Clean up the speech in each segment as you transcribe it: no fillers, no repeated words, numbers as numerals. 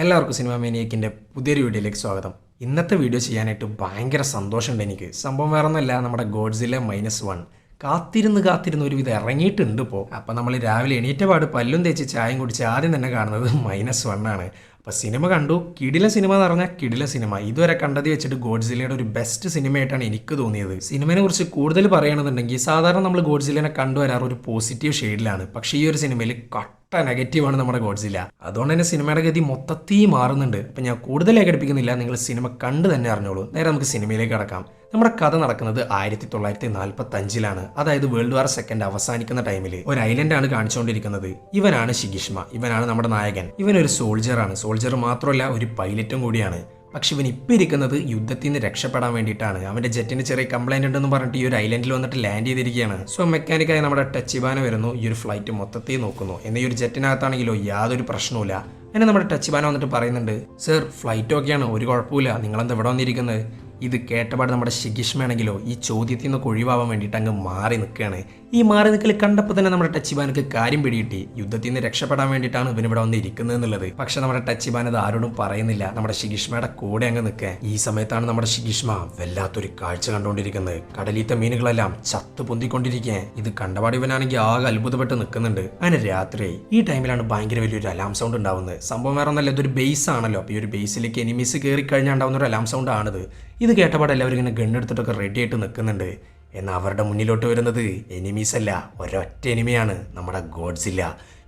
എല്ലാവർക്കും സിനിമ മേനിയക്കിൻ്റെ പുതിയൊരു വീഡിയോയിലേക്ക് സ്വാഗതം. ഇന്നത്തെ വീഡിയോ ചെയ്യാനായിട്ട് ഭയങ്കര സന്തോഷമുണ്ട് എനിക്ക്. സംഭവം വേറെ ഒന്നുമല്ല, നമ്മുടെ ഗോഡ്സില്ല -1 കാത്തിരുന്ന് ഒരുവിധം ഇറങ്ങിയിട്ടുണ്ട് ഇപ്പോൾ. അപ്പം നമ്മൾ രാവിലെ എണീറ്റ പാട് പല്ലും തേച്ച് ചായയും കുടിച്ച് ആദ്യം തന്നെ കാണുന്നത് -1 ആണ്. അപ്പോൾ സിനിമ കണ്ടു. കിടില സിനിമ എന്ന് പറഞ്ഞാൽ കിടില സിനിമ. ഇതുവരെ കണ്ടത് വെച്ചിട്ട് ഗോഡ്സില്ലയുടെ ഒരു ബെസ്റ്റ് സിനിമയായിട്ടാണ് എനിക്ക് തോന്നിയത്. സിനിമയെ കുറിച്ച് കൂടുതൽ പറയുകയാണെന്നുണ്ടെങ്കിൽ സാധാരണ നമ്മൾ ഗോഡ്സില്ലിനെ കണ്ടുവരാറ് ഒരു പോസിറ്റീവ് ഷെയ്ഡിലാണ്. പക്ഷേ ഈ ഒരു സിനിമയിൽ നെഗറ്റീവാണ് നമ്മുടെ ഗോഡ്സില്ല. അതുകൊണ്ട് തന്നെ സിനിമയുടെ ഗതി മൊത്തത്തിൽ മാറുന്നുണ്ട്. അപ്പം ഞാൻ കൂടുതലായി ഘടിപ്പിക്കുന്നില്ല, നിങ്ങൾ സിനിമ കണ്ടു തന്നെ അറിഞ്ഞോളൂ. നേരെ നമുക്ക് സിനിമയിലേക്ക് കടക്കാം. നമ്മുടെ കഥ നടക്കുന്നത് 1945-ലാണ്. അതായത് വേൾഡ് വാർ സെക്കൻഡ് അവസാനിക്കുന്ന ടൈമിൽ ഒരു ഐലൻഡാണ് കാണിച്ചുകൊണ്ടിരിക്കുന്നത്. ഇവനാണ് ശിഗിഷ്മ, ഇവനാണ് നമ്മുടെ നായകൻ. ഇവനൊരു സോൾജറാണ്. സോൾജർ മാത്രമല്ല, ഒരു പൈലറ്റും കൂടിയാണ്. പക്ഷെ ഇവൻ ഇപ്പം ഇരിക്കുന്നത് യുദ്ധത്തിൽ നിന്ന് രക്ഷപ്പെടാൻ വേണ്ടിയിട്ടാണ്. അവന്റെ ജെറ്റിന് ചെറിയ കംപ്ലൈന്റ് ഉണ്ടെന്ന് പറഞ്ഞിട്ട് ഈ ഒരു ഐലൻഡിൽ വന്നിട്ട് ലാൻഡ് ചെയ്തിരിക്കുകയാണ്. സോ മെക്കാനിക്കായി നമ്മുടെ ടച്ചിബാന വരുന്നു, ഈ ഒരു ഫ്ലൈറ്റ് മൊത്തത്തിൽ നോക്കുന്നു. എന്നാൽ ഈ ഒരു ജെറ്റിനകത്താണെങ്കിലോ യാതൊരു പ്രശ്നവുമില്ല. അങ്ങനെ നമ്മുടെ ടച്ചിബാന വന്നിട്ട് പറയുന്നുണ്ട്, സർ ഫ്ലൈറ്റ് ഓക്കെയാണ്, ഒരു കുഴപ്പമില്ല, നിങ്ങളെന്താ ഇവിടെ വന്നിരിക്കുന്നത്? ഇത് കേട്ടപാട് നമ്മുടെ ശിഗിഷ്മയാണെങ്കിലോ ഈ ചോദ്യത്തിൽ നിന്നൊക്കെ ഒഴിവാവാൻ വേണ്ടിയിട്ട് അങ്ങ് മാറി നിൽക്കുകയാണ്. ഈ മാറി നിൽക്കൽ കണ്ടപ്പോൾ തന്നെ നമ്മുടെ ടച്ചിബാനക്ക് കാര്യം പിടികിട്ടി. യുദ്ധത്തിൽ നിന്ന് രക്ഷപ്പെടാൻ വേണ്ടിയിട്ടാണ് ഇവൻ ഇവിടെ വന്ന് ഇരിക്കുന്നത് എന്നുള്ളത്. പക്ഷെ നമ്മുടെ ടച്ചിബാൻ അത് ആരോടും പറയുന്നില്ല. നമ്മുടെ ശിഗിഷ്മയുടെ കൂടെ അങ്ങ് നിൽക്കുക. ഈ സമയത്താണ് നമ്മുടെ ശിഗിഷ്മ വല്ലാത്തൊരു കാഴ്ച കണ്ടുകൊണ്ടിരിക്കുന്നത്. കടലീത്തെ മീനുകളെല്ലാം ചത്ത് പൊന്തിക്കൊണ്ടിരിക്കുക. ഇത് കണ്ടപാട് ഇവനാണെങ്കിൽ ആകെ അത്ഭുതപ്പെട്ട് നിൽക്കുന്നുണ്ട്. അങ്ങനെ രാത്രിയായി. ഈ ടൈമിലാണ് ഭയങ്കര വലിയൊരു അലാം സൗണ്ട് ഉണ്ടാവുന്നത്. സംഭവം വേറെ ഒന്നല്ല, ഇതൊരു ബേസ് ആണല്ലോ. അപ്പോൾ ഈ ഒരു ബേസിലേക്ക് എനിമീസ് കയറി കഴിഞ്ഞാൽ ഉണ്ടാവുന്ന ഒരു അലാം സൗണ്ട് ആണിത്. ഇത് കേട്ടപാട് എല്ലാവരും ഇങ്ങനെ ഗണ്ണെടുത്തിട്ടൊക്കെ റെഡി ആയിട്ട് നിൽക്കുന്നുണ്ട്. എന്നാൽ അവരുടെ മുന്നിലോട്ട് വരുന്നത് എനിമീസ് അല്ല, ഒരൊറ്റ എനിമിയാണ്, നമ്മുടെ ഗോഡ്സില്ല.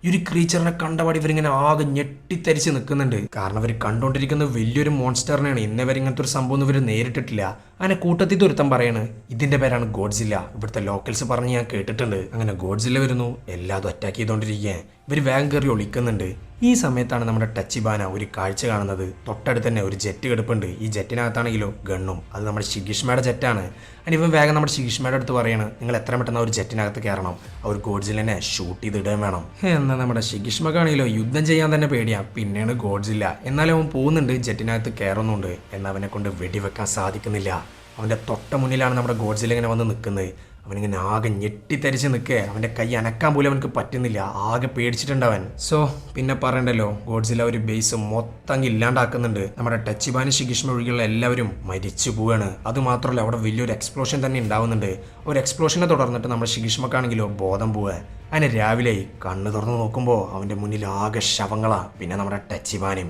ഈ ഒരു ക്രീച്ചറിനെ കണ്ടപാട് ഇവരിങ്ങനെ ആകെ ഞെട്ടിത്തരിച്ച് നിൽക്കുന്നുണ്ട്. കാരണം അവർ കണ്ടുകൊണ്ടിരിക്കുന്നത് വലിയൊരു മോൺസ്റ്ററിനെയാണ്. ഇന്നവരിങ്ങനത്തെ ഒരു സംഭവം ഇവർ നേരിട്ടിട്ടില്ല. അങ്ങനെ കൂട്ടത്തിൽ ഒരുത്തം പറയാണ്, ഇതിന്റെ പേരാണ് ഗോഡ്സില്ല, ഇവിടുത്തെ ലോക്കൽസ് പറഞ്ഞ് ഞാൻ കേട്ടിട്ടുണ്ട്. അങ്ങനെ ഗോഡ്സില്ല വരുന്നു, എല്ലാതും അറ്റാക്ക് ചെയ്തുകൊണ്ടിരിക്കുക. ഇവർ വേഗം കയറി ഒളിക്കുന്നുണ്ട്. ഈ സമയത്താണ് നമ്മുടെ ടച്ചിബാന ഒരു കാഴ്ച കാണുന്നത്. തൊട്ടടുത്ത് തന്നെ ഒരു ജെറ്റ് കിടപ്പുണ്ട്. ഈ ജെറ്റിനകത്താണെങ്കിലോ ഗണ്ണും. അത് നമ്മുടെ ശിഗിഷ്മയുടെ ജെറ്റാണ്. അതിന് ഇവൻ വേഗം നമ്മുടെ ശിഗിഷ്മയുടെ അടുത്ത് പറയാണ്, നിങ്ങൾ എത്ര പെട്ടെന്ന് ഒരു ജെറ്റിനകത്ത് കയറണം, അവർ ഗോഡ്സില്ലിനെ ഷൂട്ട് ചെയ്തിടുകയും വേണം. എന്നാൽ നമ്മുടെ ശിഗിഷ്മക്കാണെങ്കിലോ യുദ്ധം ചെയ്യാൻ തന്നെ പേടിയാ. പിന്നെയാണ് ഗോഡ്സില്ല. എന്നാലും അവൻ പോകുന്നുണ്ട്, ജെറ്റിനകത്ത് കയറുന്നുണ്ട്. എന്നാൽ അവനെ കൊണ്ട് വെടിവെക്കാൻ സാധിക്കുന്നില്ല. അവൻ്റെ തൊട്ട മുന്നിലാണ് നമ്മുടെ ഗോഡ്സില്ല ഇങ്ങനെ വന്ന് നിൽക്കുന്നത്. അവനിങ്ങനെ ആകെ ഞെട്ടിത്തരിച്ച് നിൽക്കുക. അവൻ്റെ കൈ അനക്കാൻ പോലും അവനക്ക് പറ്റുന്നില്ല. ആകെ പേടിച്ചിട്ടുണ്ടവൻ. സോ പിന്നെ പറയണ്ടല്ലോ, ഗോഡ്സില്ല ഒരു ബേസ് മൊത്തം ഇല്ലാണ്ടാക്കുന്നുണ്ട്. നമ്മുടെ ടച്ചിബാനി ശിഗിഷ്മ ഒഴികെയുള്ള എല്ലാവരും മരിച്ചു പോവാണ്. അതുമാത്രമല്ല, അവിടെ വലിയൊരു എക്സ്പ്ലോഷൻ തന്നെ ഉണ്ടാവുന്നുണ്ട്. ഒരു എക്സ്പ്ലോഷനെ തുടർന്നിട്ട് നമ്മുടെ ശിഗിഷ്മക്കാണെങ്കിലോ ബോധം പോവുക. അങ്ങനെ രാവിലെ കണ്ണ് തുറന്ന് നോക്കുമ്പോൾ അവൻ്റെ മുന്നിൽ ആകെ ശവങ്ങളാ. പിന്നെ നമ്മുടെ ടച്ചിബാന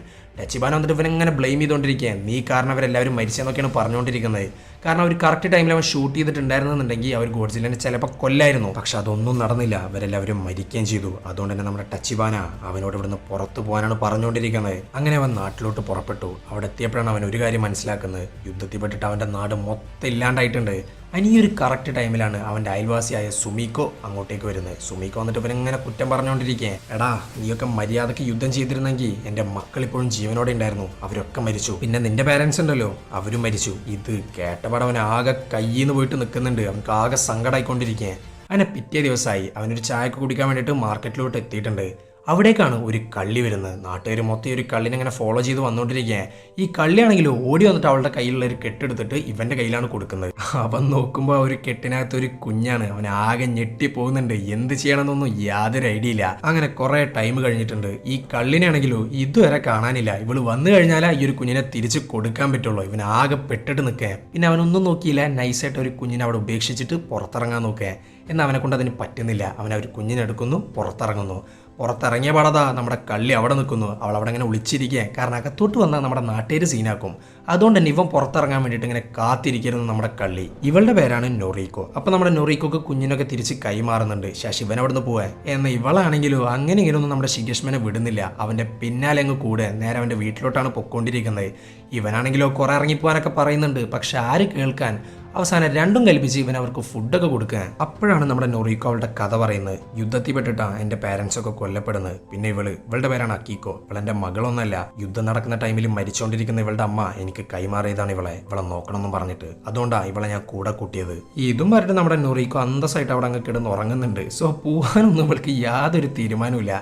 വന്നിട്ട് ഇവനെങ്ങനെ ബ്ലെയിം ചെയ്തുകൊണ്ടിരിക്കുക. നീ കാരണം അവരെല്ലാവരും മരിച്ചെന്നൊക്കെയാണ് പറഞ്ഞുകൊണ്ടിരിക്കുന്നത്. കാരണം അവർ കറക്റ്റ് ടൈമിൽ അവൻ ഷൂട്ട് ചെയ്തിട്ടുണ്ടായിരുന്നെന്നുണ്ടെങ്കിൽ അവർ ഗോഡ്സില്ലിനെ ചിലപ്പോൾ കൊല്ലായിരുന്നു. പക്ഷെ അതൊന്നും നടന്നില്ല. അവരെല്ലാവരും മരിക്കുകയും ചെയ്തു. അതുകൊണ്ട് തന്നെ നമ്മുടെ ടച്ചിബാന അവനോട് ഇവിടുന്ന് പുറത്തു പോകാനാണ് പറഞ്ഞുകൊണ്ടിരിക്കുന്നത്. അങ്ങനെ അവൻ നാട്ടിലോട്ട് പുറപ്പെട്ടു. അവിടെ എത്തിയപ്പോഴാണ് അവൻ ഒരു കാര്യം മനസ്സിലാക്കുന്നത്, യുദ്ധത്തിൽ പെട്ടിട്ട് അവൻ്റെ നാട് മൊത്തം ഇല്ലാണ്ടായിട്ടുണ്ട്. ഈ ഒരു കറക്റ്റ് ടൈമിലാണ് അവൻ്റെ അയൽവാസിയായ സുമീക്കോ അങ്ങോട്ടേക്ക് വരുന്നത്. സുമീക്കോ വന്നിട്ട് ഇവനിങ്ങനെ കുറ്റം പറഞ്ഞുകൊണ്ടിരിക്കുക, എടാ നീയൊക്കെ മര്യാദയ്ക്ക് യുദ്ധം ചെയ്തിരുന്നെങ്കിൽ എൻ്റെ മക്കൾ ഇപ്പോഴും ജീവനോടെ ഉണ്ടായിരുന്നു, അവരൊക്കെ മരിച്ചു. പിന്നെ നിന്റെ പേരൻസ് ഉണ്ടല്ലോ, അവരും മരിച്ചു. ഇത് കേട്ടപാട് അവൻ ആകെ കയ്യിൽ നിന്ന് പോയിട്ട് നിൽക്കുന്നുണ്ട്. അവനക്ക് ആകെ സങ്കടമായിക്കൊണ്ടിരിക്കുക. അങ്ങനെ പിറ്റേ ദിവസമായി അവനൊരു ചായക്ക് കുടിക്കാൻ വേണ്ടിയിട്ട് മാർക്കറ്റിലോട്ട് എത്തിയിട്ടുണ്ട്. അവിടേക്കാണ് ഒരു കള്ളി വരുന്നത്. നാട്ടുകാർ മൊത്തം ഒരു കള്ളിനെ ഇങ്ങനെ ഫോളോ ചെയ്ത് വന്നുകൊണ്ടിരിക്കുക. ഈ കള്ളിയാണെങ്കിലും ഓടി വന്നിട്ട് അവളുടെ കയ്യിലുള്ള ഒരു കെട്ടെടുത്തിട്ട് ഇവൻ്റെ കയ്യിലാണ് കൊടുക്കുന്നത്. അവൻ നോക്കുമ്പോൾ ഒരു കെട്ടിനകത്ത് ഒരു കുഞ്ഞാണ്. അവൻ ആകെ ഞെട്ടി പോകുന്നുണ്ട്. എന്ത് ചെയ്യണമെന്നൊന്നും യാതൊരു ഐഡിയ ഇല്ല. അങ്ങനെ കുറേ ടൈം കഴിഞ്ഞിട്ടുണ്ട്. ഈ കള്ളിനാണെങ്കിലും ഇതുവരെ കാണാനില്ല. ഇവള് വന്നു കഴിഞ്ഞാൽ ഈ ഒരു കുഞ്ഞിനെ തിരിച്ച് കൊടുക്കാൻ പറ്റുള്ളൂ. ഇവൻ ആകെ പെട്ടിട്ട് നിൽക്കുക. പിന്നെ അവനൊന്നും നോക്കിയില്ല, നൈസായിട്ട് ഒരു കുഞ്ഞിനെ അവിടെ ഉപേക്ഷിച്ചിട്ട് പുറത്തിറങ്ങാൻ നോക്കുക. എന്നാൽ അവനെ കൊണ്ട് അതിന് പറ്റുന്നില്ല. അവൻ ഒരു കുഞ്ഞിനെ എടുക്കുന്നു, പുറത്തിറങ്ങിയ പാടതാ നമ്മുടെ കള്ളി അവിടെ നിൽക്കുന്നു. അവൾ അവിടെ ഇങ്ങനെ ഒളിച്ചിരിക്കുക. കാരണം അകത്തോട്ട് വന്നാൽ നമ്മുടെ നാട്ടുകാർ സീനാക്കും. അതുകൊണ്ട് തന്നെ ഇവൻ പുറത്തിറങ്ങാൻ വേണ്ടിയിട്ട് ഇങ്ങനെ കാത്തിരിക്കുന്നു നമ്മുടെ കള്ളി. ഇവളുടെ പേരാണ് നൊറീക്കോ. അപ്പോൾ നമ്മുടെ നൊറീക്കോക്ക് കുഞ്ഞിനൊക്കെ തിരിച്ച് കൈമാറുന്നുണ്ട്. ശിവൻ അവിടെ നിന്ന് പോവാൻ. എന്നാൽ ഇവളാണെങ്കിലും അങ്ങനെ ഇങ്ങനെയൊന്നും നമ്മുടെ ശിഗിഷ്മനെ വിടുന്നില്ല. അവൻ്റെ പിന്നാലെ അങ്ങ് കൂടെ നേരെ അവൻ്റെ വീട്ടിലോട്ടാണ് പൊയ്ക്കൊണ്ടിരിക്കുന്നത്. ഇവനാണെങ്കിലോ കുറെ ഇറങ്ങിപ്പോകാനൊക്കെ പറയുന്നുണ്ട്. പക്ഷെ ആര് കേൾക്കാൻ? അവസാനം രണ്ടും കൽപ്പിച്ച് ഇവൻ അവർക്ക് ഫുഡൊക്കെ കൊടുക്കുക. അപ്പോഴാണ് നമ്മുടെ നൊറീക്കോ അവളുടെ കഥ പറയുന്നത്. യുദ്ധത്തിൽ പെട്ടിട്ടാണ് എൻ്റെ പാരൻസൊക്കെ കൊല്ലപ്പെടുന്നത്. പിന്നെ ഇവളുടെ പേരാണ് അക്കീക്കോ. ഇവളെൻ്റെ മകളൊന്നല്ല. യുദ്ധം നടക്കുന്ന ടൈമിൽ മരിച്ചുകൊണ്ടിരിക്കുന്ന ഇവളുടെ അമ്മ എനിക്ക് കൈമാറിയതാണ് ഇവളെ നോക്കണമെന്നും പറഞ്ഞിട്ട്. അതുകൊണ്ടാണ് ഇവളെ ഞാൻ കൂടെ കൂട്ടിയത്. ഇതും പറഞ്ഞിട്ട് നമ്മുടെ നൊറീക്കോ അന്തസ്സായിട്ട് അവിടെ അങ്ങ് കിടന്ന് ഉറങ്ങുന്നുണ്ട്. സോ പോകാനൊന്നും ഇവൾക്ക് യാതൊരു തീരുമാനമില്ല.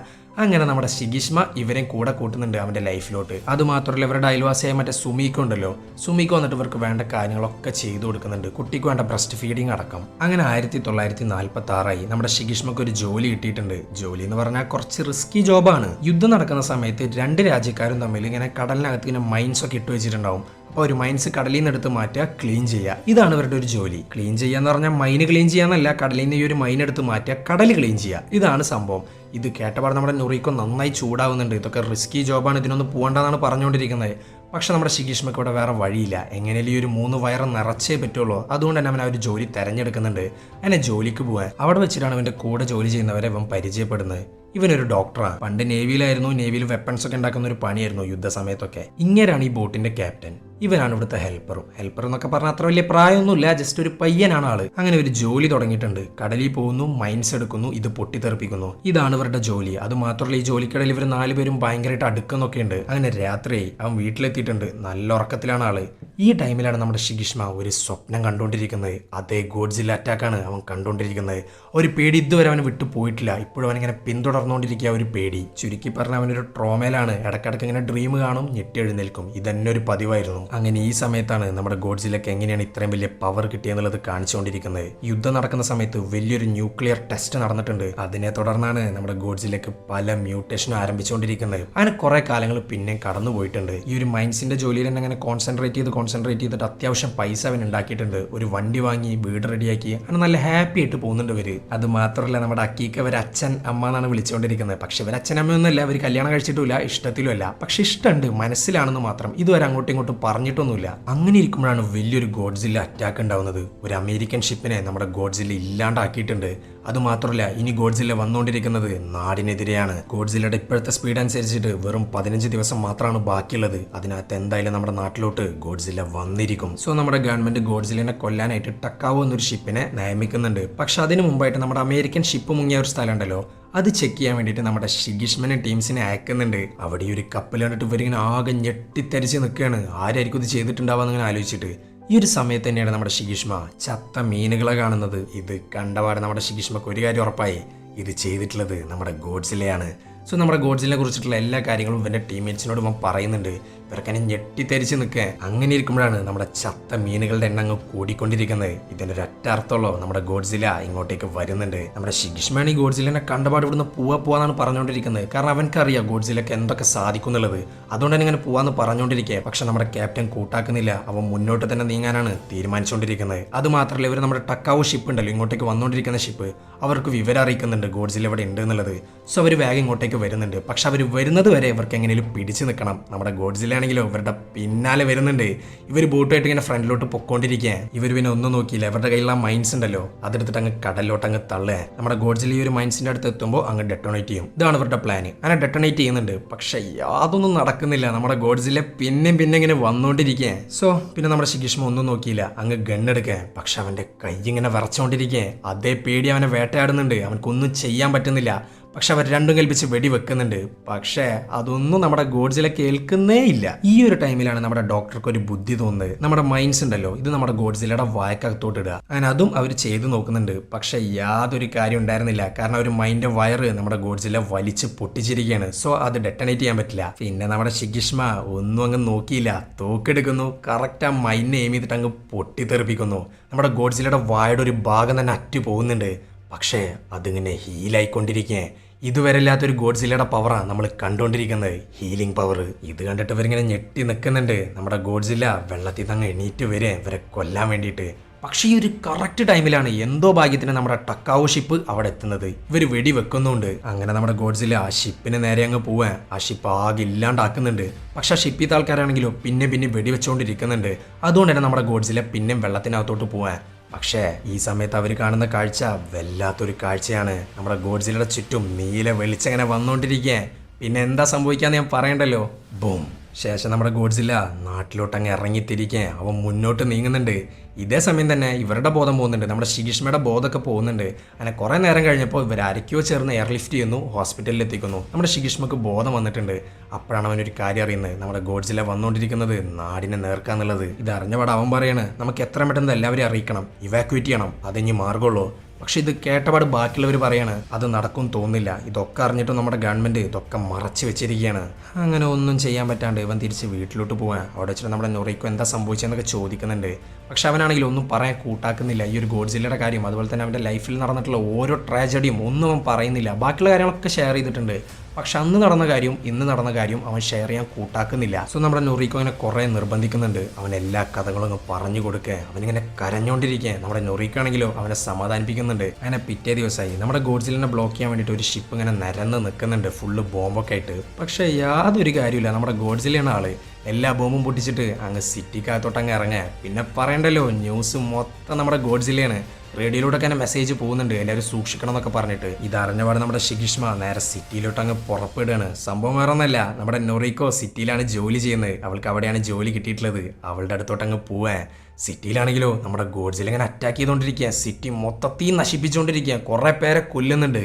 അങ്ങനെ നമ്മുടെ ശിഗിഷ്മ ഇവരെയും കൂടെ കൂട്ടുന്നുണ്ട് അവന്റെ ലൈഫിലോട്ട്. അതുമാത്രമല്ല ഇവരുടെ അയൽവാസിയായ മറ്റേ സുമീക്കോ ഉണ്ടല്ലോ, സുമീക്കോ വന്നിട്ട് ഇവർക്ക് വേണ്ട കാര്യങ്ങളൊക്കെ ചെയ്തു കൊടുക്കുന്നുണ്ട്, കുട്ടിക്ക് വേണ്ട ബ്രസ്റ്റ് ഫീഡിങ് അടക്കം. അങ്ങനെ 1946 നമ്മുടെ ശിഗിഷ്മക്ക് ഒരു ജോലി കിട്ടിയിട്ടുണ്ട്. ജോലി എന്ന് പറഞ്ഞാൽ കുറച്ച് റിസ്കി ജോബാണ്. യുദ്ധം നടക്കുന്ന സമയത്ത് രണ്ട് രാജ്യക്കാരും തമ്മിൽ ഇങ്ങനെ കടലിനകത്ത് ഇങ്ങനെ മൈൻസ് ഒക്കെ ഇട്ട് വെച്ചിട്ടുണ്ടാവും. അപ്പോൾ ഒരു മൈൻസ് കടലിൽ നിന്ന് എടുത്ത് മാറ്റുക, ക്ലീൻ ചെയ്യുക, ഇതാണ് ഇവരുടെ ഒരു ജോലി. ക്ലീൻ ചെയ്യാന്ന് പറഞ്ഞാൽ മൈന് ക്ലീൻ ചെയ്യാന്നല്ല, കടലിൽ നിന്ന് ഈ ഒരു മൈൻ എടുത്ത് മാറ്റുക, കടൽ ക്ലീൻ ചെയ്യുക, ഇതാണ് സംഭവം. ഇത് കേട്ടപാട് നമ്മുടെ നുറിക്കോ നന്നായി ചൂടാവുന്നുണ്ട്. ഇതൊക്കെ റിസ്കി ജോബാണ്, ഇതിനൊന്നും പോകണ്ടെന്നാണ് പറഞ്ഞുകൊണ്ടിരിക്കുന്നത്. പക്ഷെ നമ്മുടെ ശിഗിഷ്മയ്ക്ക് ഇവിടെ വേറെ വഴിയില്ല. എങ്ങനെയും ഈ ഒരു 3 വയറ് നിറച്ചേ പറ്റുള്ളൂ. അതുകൊണ്ട് തന്നെ അവൻ ആ ഒരു ജോലി തിരഞ്ഞെടുക്കുന്നുണ്ട്. അങ്ങനെ ജോലിക്ക് പോകാൻ അവിടെ വെച്ചിട്ടാണ് അവൻ്റെ കൂടെ ജോലി ചെയ്യുന്നവരെ അവൻ പരിചയപ്പെടുന്നത്. ഇവനൊരു ഡോക്ടറാണ്. പണ്ട് നേവിയിലായിരുന്നു. നേവിയിൽ വെപ്പൺസ് ഒക്കെ ഉണ്ടാക്കുന്ന ഒരു പണിയായിരുന്നു യുദ്ധ സമയത്തൊക്കെ. ഇങ്ങനെയാണ് ഈ ബോട്ടിന്റെ ക്യാപ്റ്റൻ. ഇവനാണ് ഇവിടുത്തെ ഹെൽപ്പറും. ഹെൽപ്പർ എന്നൊക്കെ പറഞ്ഞാൽ അത്ര വലിയ പ്രായമൊന്നുമില്ല, ജസ്റ്റ് ഒരു പയ്യനാണ് ആള്. അങ്ങനെ ഒരു ജോലി തുടങ്ങിയിട്ടുണ്ട്. കടലിൽ പോകുന്നു, മൈൻസ് എടുക്കുന്നു, ഇത് പൊട്ടിത്തെറിപ്പിക്കുന്നു, ഇതാണ് ഇവരുടെ ജോലി. അത് മാത്രമല്ല ഈ ജോലിക്കിടയിൽ ഇവർ 4 പേരും ഭയങ്കരമായിട്ട് അടുക്കുന്നൊക്കെ ഉണ്ട്. അങ്ങനെ രാത്രിയായി അവൻ വീട്ടിലെത്തിയിട്ടുണ്ട്. നല്ല ഉറക്കത്തിലാണ് ആള്. ഈ ടൈമിലാണ് നമ്മുടെ ശിഗിഷ്മ ഒരു സ്വപ്നം കണ്ടുകൊണ്ടിരിക്കുന്നത്. അതേ ഗോഡ്സില്ല അറ്റാക്കാണ് അവൻ കണ്ടുകൊണ്ടിരിക്കുന്നത്. ഒരു പേടി ഇതുവരെ അവന് വിട്ടു പോയിട്ടില്ല. ഇപ്പോഴും അവനിങ്ങനെ പിന്തുടർന്നുകൊണ്ടിരിക്കുക ഒരു പേടി. ചുരുക്കി പറഞ്ഞാൽ അവനൊരു ട്രോമയിലാണ്. ഇടക്കിടക്ക് ഇങ്ങനെ ഡ്രീം കാണും, ഞെട്ടി എഴുന്നേൽക്കും. ഇതന്നെ ഒരു പതിവായിരുന്നു. അങ്ങനെ ഈ സമയത്താണ് നമ്മുടെ ഗോഡ്സിലൊക്കെ എങ്ങനെയാണ് ഇത്രയും വലിയ പവർ കിട്ടിയെന്നുള്ളത് കാണിച്ചുകൊണ്ടിരിക്കുന്നത്. യുദ്ധം നടക്കുന്ന സമയത്ത് വലിയൊരു ന്യൂക്ലിയർ ടെസ്റ്റ് നടന്നിട്ടുണ്ട്. അതിനെ തുടർന്നാണ് നമ്മുടെ ഗോഡ്സിലേക്ക് പല മ്യൂട്ടേഷനും ആരംഭിച്ചുകൊണ്ടിരിക്കുന്നത്. അങ്ങനെ കുറെ കാലങ്ങൾ പിന്നെ കടന്നു പോയിട്ടുണ്ട്. ഈ ഒരു മൈൻസിന്റെ ജോലിയിൽ തന്നെ അങ്ങനെ കോൺസെൻട്രേറ്റ് ചെയ്തിട്ട് അത്യാവശ്യം പൈസ അവൻ ഉണ്ടാക്കിയിട്ടുണ്ട്. ഒരു വണ്ടി വാങ്ങി, വീട് റെഡിയാക്കി, അങ്ങനെ നല്ല ഹാപ്പി ആയിട്ട് പോകുന്നുണ്ട് ഇവര്. അത് മാത്രമല്ല നമ്മുടെ അക്കീക്ക് അവർ അച്ഛൻ അമ്മ എന്നാണ് വിളിച്ചുകൊണ്ടിരിക്കുന്നത്. പക്ഷെ ഇവർ അച്ഛനമ്മയൊന്നുമല്ല, അവർ കല്യാണം കഴിച്ചിട്ടില്ല, ഇഷ്ടത്തിലും അല്ല. പക്ഷെ ഇഷ്ടമുണ്ട്, മനസ്സിലാണെന്ന് മാത്രം. ഇതുവരെ അങ്ങോട്ടും ഇങ്ങോട്ടും പറഞ്ഞിട്ടൊന്നുമില്ല. അങ്ങനെ ഇരിക്കുമ്പോഴാണ് വലിയൊരു ഗോഡ്സില്ല അറ്റാക്ക് ഉണ്ടാവുന്നത്. ഒരു അമേരിക്കൻ ഷിപ്പിനെ നമ്മുടെ ഗോഡ്സില്ല ഇല്ലാണ്ടാക്കിയിട്ടുണ്ട്. അതുമാത്രമല്ല ഇനി ഗോഡ്സില്ല വന്നുകൊണ്ടിരിക്കുന്നത് നാടിനെതിരെയാണ്. ഗോഡ്സില്ലയുടെ ഇപ്പോഴത്തെ സ്പീഡ് അനുസരിച്ചിട്ട് വെറും 15 ദിവസം മാത്രമാണ് ബാക്കിയുള്ളത്. അതിനകത്ത് എന്തായാലും നമ്മുടെ നാട്ടിലോട്ട് ഗോഡ്സില്ല വന്നിരിക്കും. സോ നമ്മുടെ ഗവൺമെന്റ് ഗോഡ്സില്ലിനെ കൊല്ലാനായിട്ട് ടക്കാവോ എന്നൊരു ഷിപ്പിനെ നിയമിക്കുന്നുണ്ട്. പക്ഷെ അതിന് മുമ്പായിട്ട് നമ്മുടെ അമേരിക്കൻ ഷിപ്പ് മുങ്ങിയ ഒരു സ്ഥലം ഉണ്ടല്ലോ, അത് ചെക്ക് ചെയ്യാൻ വേണ്ടിയിട്ട് നമ്മുടെ ശിഗിഷ്മനെ ടീംസിനെ അയക്കുന്നുണ്ട്. അവിടെ ഈ ഒരു കപ്പൽ കണ്ടിട്ട് ഇവരിങ്ങനെ ആകെ ഞെട്ടിത്തരിച്ച് നിൽക്കുകയാണ്. ആരായിരിക്കും ഇത് ചെയ്തിട്ടുണ്ടാവാന്ന് ഇങ്ങനെ ആലോചിച്ചിട്ട്. ഈ ഒരു സമയത്ത് തന്നെയാണ് നമ്മുടെ ശിഗിഷ്മ ചത്ത മീനുകളെ കാണുന്നത്. ഇത് കണ്ടപാടെ നമ്മുടെ ശിഗിഷ്മക്ക് ഒരു കാര്യം ഉറപ്പായി, ഇത് ചെയ്തിട്ടുള്ളത് നമ്മുടെ ഗോഡ്സില്ലയാണ്. സോ നമ്മുടെ ഗോഡ്സിലിനെ കുറിച്ചിട്ടുള്ള എല്ലാ കാര്യങ്ങളും ഇവൻ്റെ ടീംമേറ്റ്സിനോട് ഇവൻ പറയുന്നുണ്ട്. ഇവർക്കന്നെ ഞെട്ടിത്തരിച്ച് നിൽക്കുക. അങ്ങനെ ഇരിക്കുമ്പോഴാണ് നമ്മുടെ ചത്ത മീനുകളുടെ എണ്ണം അങ്ങ് കൂടിക്കൊണ്ടിരിക്കുന്നത്. ഇതിൻ്റെ ഒരു ഒറ്റ അർത്ഥമുള്ളൂ, നമ്മുടെ ഗോഡ്സില്ല ഇങ്ങോട്ടേക്ക് വരുന്നുണ്ട്. നമ്മുടെ ശിഗിഷ്മയാണ് ഈ ഗോഡ്സിലിനെ കണ്ടപാട് ഇവിടുന്ന് പോവാന്നാണ് പറഞ്ഞുകൊണ്ടിരിക്കുന്നത്. കാരണം അവൻക്കറിയാം ഗോഡ്സിലൊക്കെ എന്തൊക്കെ സാധിക്കും എന്നുള്ളത്. അതുകൊണ്ട് തന്നെ ഇങ്ങനെ പോവാന്ന് പറഞ്ഞുകൊണ്ടിരിക്കുക. പക്ഷെ നമ്മുടെ ക്യാപ്റ്റൻ കൂട്ടാക്കുന്നില്ല. അവൻ മുന്നോട്ട് തന്നെ നീങ്ങാനാണ് തീരുമാനിച്ചുകൊണ്ടിരിക്കുന്നത്. അത് മാത്രമല്ല ഇവർ നമ്മുടെ ടക്കാവോ ഷിപ്പ് ഉണ്ടല്ലോ, ഇങ്ങോട്ടേക്ക് വന്നുകൊണ്ടിരിക്കുന്ന ഷിപ്പ്, അവർക്ക് വിവരം അറിയിക്കുന്നുണ്ട് ഗോഡ്സില്ല ഇവിടെ ഉണ്ട് എന്നുള്ളത്. സോ അവർ വേഗം ഇങ്ങോട്ടേക്ക് വരുന്നുണ്ട്. പക്ഷെ അവർ വരുന്നത് വരെ ഇവർക്ക് എങ്ങനെയും പിടിച്ചു നിൽക്കണം. നമ്മുടെ ഗോഡ്സില്ല ആണെങ്കിലോ ഇവരുടെ പിന്നാലെ വരുന്നുണ്ട്. ഇവർ ബോട്ടുമായിട്ട് ഇങ്ങനെ ഫ്രണ്ടിലോട്ട് പൊക്കോണ്ടിരിക്കുക. ഇവർ പിന്നെ ഒന്നും നോക്കിയില്ല. ഇവരുടെ കയ്യിലുള്ള മൈൻസ് ഉണ്ടല്ലോ, അതെടുത്തിട്ട് അങ്ങ് കടലിലോട്ട് അങ്ങ് തള്ളുക. നമ്മുടെ ഗോഡ്സില്ല ഈ ഒരു മൈൻസിന്റെ അടുത്ത് എത്തുമ്പോൾ അങ്ങ് ഡെറ്റോണേറ്റ് ചെയ്യും. ഇതാണ് ഇവരുടെ പ്ലാൻ. അങ്ങനെ ഡെറ്റോണേറ്റ് ചെയ്യുന്നുണ്ട്. പക്ഷെ യാതൊന്നും നടക്കുന്നില്ല. നമ്മുടെ ഗോഡ്സില്ല പിന്നെ ഇങ്ങനെ വന്നുകൊണ്ടിരിക്കുക. സോ പിന്നെ നമ്മുടെ ശിഗിഷ്മ ഒന്നും നോക്കിയില്ല, അങ്ങ് ഗണ്ണെടുക്കുക. പക്ഷെ അവന്റെ കൈ ഇങ്ങനെ വിറച്ചുകൊണ്ടിരിക്കുക. അതേ പേടി അവനെ വേട്ടയാടുന്നുണ്ട്. അവനക്കൊന്നും ചെയ്യാൻ പറ്റുന്നില്ല. പക്ഷെ അവർ രണ്ടും കൽപ്പിച്ച് വെടി വെക്കുന്നുണ്ട്. പക്ഷേ അതൊന്നും നമ്മുടെ ഗോഡ്സില്ല കേൾക്കുന്നേ ഇല്ല. ഈ ഒരു ടൈമിലാണ് നമ്മുടെ ഡോക്ടർക്ക് ഒരു ബുദ്ധി തോന്നുന്നത്. നമ്മുടെ മൈൻസ് ഉണ്ടല്ലോ, ഇത് നമ്മുടെ ഗോഡ്സില്ലയുടെ വായക്കകത്തോട്ട് ഇടുക. അങ്ങനെ അതും അവർ ചെയ്തു നോക്കുന്നുണ്ട്. പക്ഷെ യാതൊരു കാര്യം ഉണ്ടായിരുന്നില്ല. കാരണം ഒരു മൈൻഡ് വയറ് നമ്മുടെ ഗോഡ്സില്ല വലിച്ച് പൊട്ടിച്ചിരിക്കുകയാണ്. സോ അത് ഡെറ്റനേറ്റ് ചെയ്യാൻ പറ്റില്ല. പിന്നെ നമ്മുടെ ശിഗിഷ്മ ഒന്നും അങ്ങ് നോക്കിയില്ല, തോക്കെടുക്കുന്നു. കറക്റ്റ് ആ മൈൻഡിനെ എയിം ചെയ്തിട്ട് അങ്ങ് പൊട്ടിത്തെറിപ്പിക്കുന്നു. നമ്മുടെ ഗോഡ്സില്ലയുടെ വായുടെ ഒരു ഭാഗം തന്നെ അറ്റു പോകുന്നുണ്ട്. പക്ഷേ അതിങ്ങനെ ഹീലായിക്കൊണ്ടിരിക്കുക. ഇതുവരെ ഇല്ലാത്തൊരു ഗോഡ്സില്ലയുടെ പവറാണ് നമ്മൾ കണ്ടുകൊണ്ടിരിക്കുന്നത്, ഹീലിംഗ് പവർ. ഇത് കണ്ടിട്ട് ഇവരിങ്ങനെ ഞെട്ടി നിൽക്കുന്നുണ്ട്. നമ്മുടെ ഗോഡ്സില്ല വെള്ളത്തിൽ നിന്ന് അങ്ങ് എണീറ്റ് വരെ ഇവരെ കൊല്ലാൻ വേണ്ടിയിട്ട്. പക്ഷേ ഈ ഒരു കറക്റ്റ് ടൈമിലാണ് എന്തോ ഭാഗ്യത്തിന് നമ്മുടെ ടക്കാവോ ഷിപ്പ് അവിടെ എത്തുന്നത്. ഇവർ വെടി വെക്കുന്നുണ്ട്. അങ്ങനെ നമ്മുടെ ഗോഡ്സില്ല ആ ഷിപ്പിന് നേരെ അങ്ങ് പോവാൻ ആ ഷിപ്പ് ആകെ ഇല്ലാണ്ടാക്കുന്നുണ്ട്. പക്ഷെ ആ ഷിപ്പിത്തെ ആൾക്കാരാണെങ്കിലോ പിന്നെ വെടിവെച്ചുകൊണ്ടിരിക്കുന്നുണ്ട്. അതുകൊണ്ട് തന്നെ നമ്മുടെ ഗോഡ്സില്ല പിന്നെ വെള്ളത്തിനകത്തോട്ട് പോവാൻ. പക്ഷേ ഈ സമയത്ത് അവർ കാണുന്ന കാഴ്ച വല്ലാത്തൊരു കാഴ്ചയാണ്. നമ്മുടെ ഗോഡ്സില്ലയുടെ ചുറ്റും നീല വെളിച്ചങ്ങനെ വന്നുകൊണ്ടിരിക്കുക. പിന്നെ എന്താ സംഭവിക്കാന്ന് ഞാൻ പറയണ്ടല്ലോ. ബൂം. ശേഷം നമ്മുടെ ഗോഡ്സില്ല നാട്ടിലോട്ട് അങ്ങ് ഇറങ്ങിത്തിരിക്കുക. അവൻ മുന്നോട്ട് നീങ്ങുന്നുണ്ട്. ഇതേ സമയം തന്നെ ഇവരുടെ ബോധം പോകുന്നുണ്ട്, നമ്മുടെ ശിഗിഷ്മയുടെ ബോധമൊക്കെ പോകുന്നുണ്ട്. അങ്ങനെ കുറേ നേരം കഴിഞ്ഞപ്പോൾ ഇവർ ആരൊക്കെയോ ചേർന്ന് എയർലിഫ്റ്റ് ചെയ്യുന്നു, ഹോസ്പിറ്റലിൽ എത്തിക്കുന്നു. നമ്മുടെ ശിഗിഷ്മക്ക് ബോധം വന്നിട്ടുണ്ട്. അപ്പോഴാണ് അവനൊരു കാര്യം അറിയുന്നത്, നമ്മുടെ ഗോഡ്സില്ല വന്നുകൊണ്ടിരിക്കുന്നത് നാടിനെ നേർക്കാന്നുള്ളത്. ഇത് അറിഞ്ഞപാട് അവൻ പറയാണ്, നമുക്ക് എത്ര പെട്ടെന്ന് എല്ലാവരെയും അറിയിക്കണം, ഇവാക്യുവേറ്റ് ചെയ്യണം, അതിനി മാർഗമുള്ളൂ. പക്ഷെ ഇത് കേട്ടപാട് ബാക്കിയുള്ളവർ പറയാണ് അത് നടക്കും തോന്നില്ല, ഇതൊക്കെ അറിഞ്ഞിട്ടും നമ്മുടെ ഗവൺമെന്റ് ഇതൊക്കെ മറച്ചു വെച്ചിരിക്കുകയാണ്. അങ്ങനെ ഒന്നും ചെയ്യാൻ പറ്റാണ്ട് ഇവൻ തിരിച്ച് വീട്ടിലോട്ട് പോകാൻ അവിടെ വെച്ചിട്ട് നമ്മുടെ നൊറീക്കോ എന്താ സംഭവിച്ചതെന്നൊക്കെ ചോദിക്കുന്നുണ്ട്. പക്ഷെ അവനാണെങ്കിൽ ഒന്നും പറയാൻ കൂട്ടാക്കുന്നില്ല. ഈ ഒരു ഗോഡ്സില്ലയുടെ കാര്യം അതുപോലെ തന്നെ അവൻ്റെ ലൈഫിൽ നടന്നിട്ടുള്ള ഓരോ ട്രാജഡിയും ഒന്നും അവൻ പറയുന്നില്ല. ബാക്കിയുള്ള കാര്യങ്ങളൊക്കെ ഷെയർ ചെയ്തിട്ടുണ്ട്. പക്ഷെ അന്ന് നടന്ന കാര്യം ഇന്ന് നടന്ന കാര്യം അവൻ ഷെയർ ചെയ്യാൻ കൂട്ടാക്കുന്നില്ല. സോ നമ്മുടെ നൊറീക്കോ ഇങ്ങനെ കുറേ നിർബന്ധിക്കുന്നുണ്ട്. അവൻ എല്ലാ കഥകളും അങ്ങ് പറഞ്ഞു കൊടുക്കുക. അവനിങ്ങനെ കരഞ്ഞുകൊണ്ടിരിക്കുക. നമ്മുടെ നൊറീക്കോ ആണെങ്കിലോ അവനെ സമാധാനിപ്പിക്കുന്നുണ്ട്. അങ്ങനെ പിറ്റേ ദിവസമായി നമ്മുടെ ഗോഡ്സിലിനെ ബ്ലോക്ക് ചെയ്യാൻ വേണ്ടിയിട്ട് ഒരു ഷിപ്പ് ഇങ്ങനെ നിരന്ന് നിൽക്കുന്നുണ്ട്, ഫുള്ള് ബോംബൊക്കെ ആയിട്ട്. പക്ഷേ യാതൊരു കാര്യമില്ല. നമ്മുടെ ഗോഡ്സിലാണ് ആള് എല്ലാ ബോംബും പൊട്ടിച്ചിട്ട് അങ്ങ് സിറ്റിക്കകത്തോട്ട് അങ്ങ് ഇറങ്ങുക. പിന്നെ പറയണ്ടല്ലോ, ന്യൂസ് മൊത്തം നമ്മുടെ ഗോഡ്സിലയാണ്. റേഡിയോയിലൂടെ തന്നെ മെസ്സേജ് പോകുന്നുണ്ട്, എല്ലാവരും സൂക്ഷിക്കണം എന്നൊക്കെ പറഞ്ഞിട്ട്. ഇതറിഞ്ഞപാട് നമ്മുടെ ഷിഗിഷ്മ നേരെ സിറ്റിയിലോട്ട് അങ്ങ് പുറപ്പെടുകയാണ്. സംഭവം വേറെ ഒന്നല്ല, നമ്മുടെ നൊറീക്കോ സിറ്റിയിലാണ് ജോലി ചെയ്യുന്നത്. അവൾക്ക് അവിടെയാണ് ജോലി കിട്ടിയിട്ടുള്ളത്. അവളുടെ അടുത്തോട്ട് അങ്ങ് പോവാൻ. സിറ്റിയിലാണെങ്കിലോ നമ്മുടെ ഗോഡ്സിൽ ഇങ്ങനെ അറ്റാക്ക് ചെയ്തുകൊണ്ടിരിക്കുക. സിറ്റി മൊത്തത്തിൽ നശിപ്പിച്ചുകൊണ്ടിരിക്കുക. കുറേ പേരെ കൊല്ലുന്നുണ്ട്.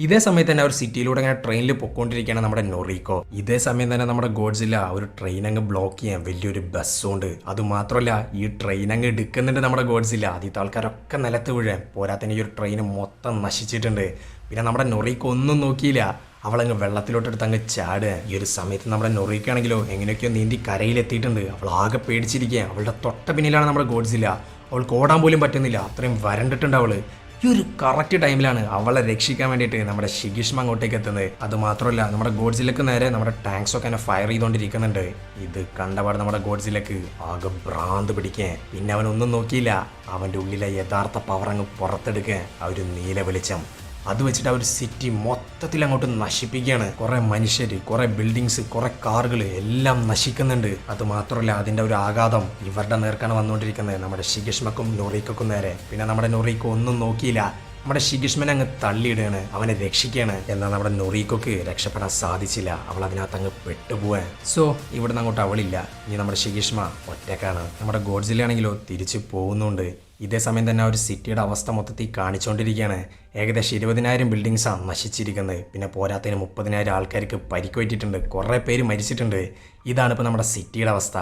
ഇതേ സമയത്ത് തന്നെ അവർ സിറ്റിയിലൂടെ ഇങ്ങനെ ട്രെയിനിൽ പൊക്കോണ്ടിരിക്കുകയാണ് നമ്മുടെ നൊറീക്കോ. ഇതേ സമയം തന്നെ നമ്മുടെ ഗോഡ്സില്ല ഒരു ട്രെയിൻ അങ്ങ് ബ്ലോക്ക് ചെയ്യാൻ വലിയൊരു ബസ്സുണ്ട്. അതുമാത്രമല്ല ഈ ട്രെയിൻ അങ്ങ് എടുക്കുന്നുണ്ട് നമ്മുടെ ഗോഡ്സില്ല. ആദ്യത്തെ ആൾക്കാരൊക്കെ നിലത്ത് വീഴാൻ. പോരാത്തന്നെ ഈ ഒരു ട്രെയിൻ മൊത്തം നശിച്ചിട്ടുണ്ട്. പിന്നെ നമ്മുടെ നൊറീക്കോ ഒന്നും നോക്കിയില്ല, അവളങ്ങ് വെള്ളത്തിലോട്ടെടുത്ത് അങ്ങ് ചാടുക. ഈ ഒരു സമയത്ത് നമ്മുടെ നൊറീക്കാണെങ്കിലോ എങ്ങനെയൊക്കെയോ നീന്തി കരയിലെത്തിയിട്ടുണ്ട്. അവൾ ആകെ പേടിച്ചിരിക്കുക. അവളുടെ തൊട്ട പിന്നിലാണ് നമ്മുടെ ഗോഡ്സില്ല. അവൾക്ക് ഓടാൻ പോലും പറ്റുന്നില്ല, അത്രയും വരണ്ടിട്ടുണ്ട് അവള്. ഈ ഒരു കറക്റ്റ് ടൈമിലാണ് അവളെ രക്ഷിക്കാൻ വേണ്ടിയിട്ട് നമ്മുടെ ഷിഗിഷ്മ അങ്ങോട്ടേക്ക് എത്തുന്നത്. അതുമാത്രമല്ല നമ്മുടെ ഗോഡ്സിലേക്ക് നേരെ നമ്മുടെ ടാങ്ക്സ് ഒക്കെ തന്നെ ഫയർ ചെയ്തുകൊണ്ടിരിക്കുന്നുണ്ട്. ഇത് കണ്ടപാട് നമ്മുടെ ഗോഡ്സിലേക്ക് ആകെ ഭ്രാന്ത് പിടിക്കാൻ. പിന്നെ അവനൊന്നും നോക്കിയില്ല, അവൻ്റെ ഉള്ളിലെ യഥാർത്ഥ പവർ അങ്ങ് പുറത്തെടുക്കാൻ. ആ ഒരു നീല വെളിച്ചം അത് വെച്ചിട്ട് ആ ഒരു സിറ്റി മൊത്തത്തിൽ അങ്ങോട്ട് നശിപ്പിക്കുകയാണ്. കുറെ മനുഷ്യർ, കുറെ ബിൽഡിങ്സ്, കുറെ കാറുകൾ എല്ലാം നശിക്കുന്നുണ്ട്. അത് മാത്രമല്ല അതിന്റെ ഒരു ആഘാതം ഇവരുടെ നേർക്കാണ് വന്നുകൊണ്ടിരിക്കുന്നത്, നമ്മുടെ ഷിഗിഷ്മക്കും നൊറീക്കോക്കും നേരെ. പിന്നെ നമ്മുടെ നൊറീക്കോ ഒന്നും നോക്കിയില്ല, നമ്മുടെ ഷിഗിഷ്മനെ അങ്ങ് തള്ളിയിടുകയാണ്, അവനെ രക്ഷിക്കുകയാണ്. എന്നാൽ നമ്മുടെ നൊറീക്കോക്ക് രക്ഷപ്പെടാൻ സാധിച്ചില്ല. അവൾ അതിനകത്ത് അങ്ങ് പെട്ടുപോവാൻ. സോ ഇവിടുന്ന് അങ്ങോട്ട് അവളില്ല. ഇനി നമ്മുടെ ഷിഗിഷ്മ ഒറ്റക്കാണ്. നമ്മുടെ ഗോഡ്സിലാണെങ്കിലോ തിരിച്ചു പോകുന്നുണ്ട്. ഇതേ സമയം തന്നെ ആ ഒരു സിറ്റിയുടെ അവസ്ഥ മൊത്തത്തിൽ കാണിച്ചുകൊണ്ടിരിക്കുകയാണ്. ഏകദേശം 20,000 ബിൽഡിങ്സാണ് നശിച്ചിരിക്കുന്നത്. പിന്നെ പോരാത്തതിന് 30,000 ആൾക്കാർക്ക് പരിക്കുപറ്റിയിട്ടുണ്ട്. കുറേ പേര് മരിച്ചിട്ടുണ്ട്. ഇതാണ് ഇപ്പോൾ നമ്മുടെ സിറ്റിയുടെ അവസ്ഥ.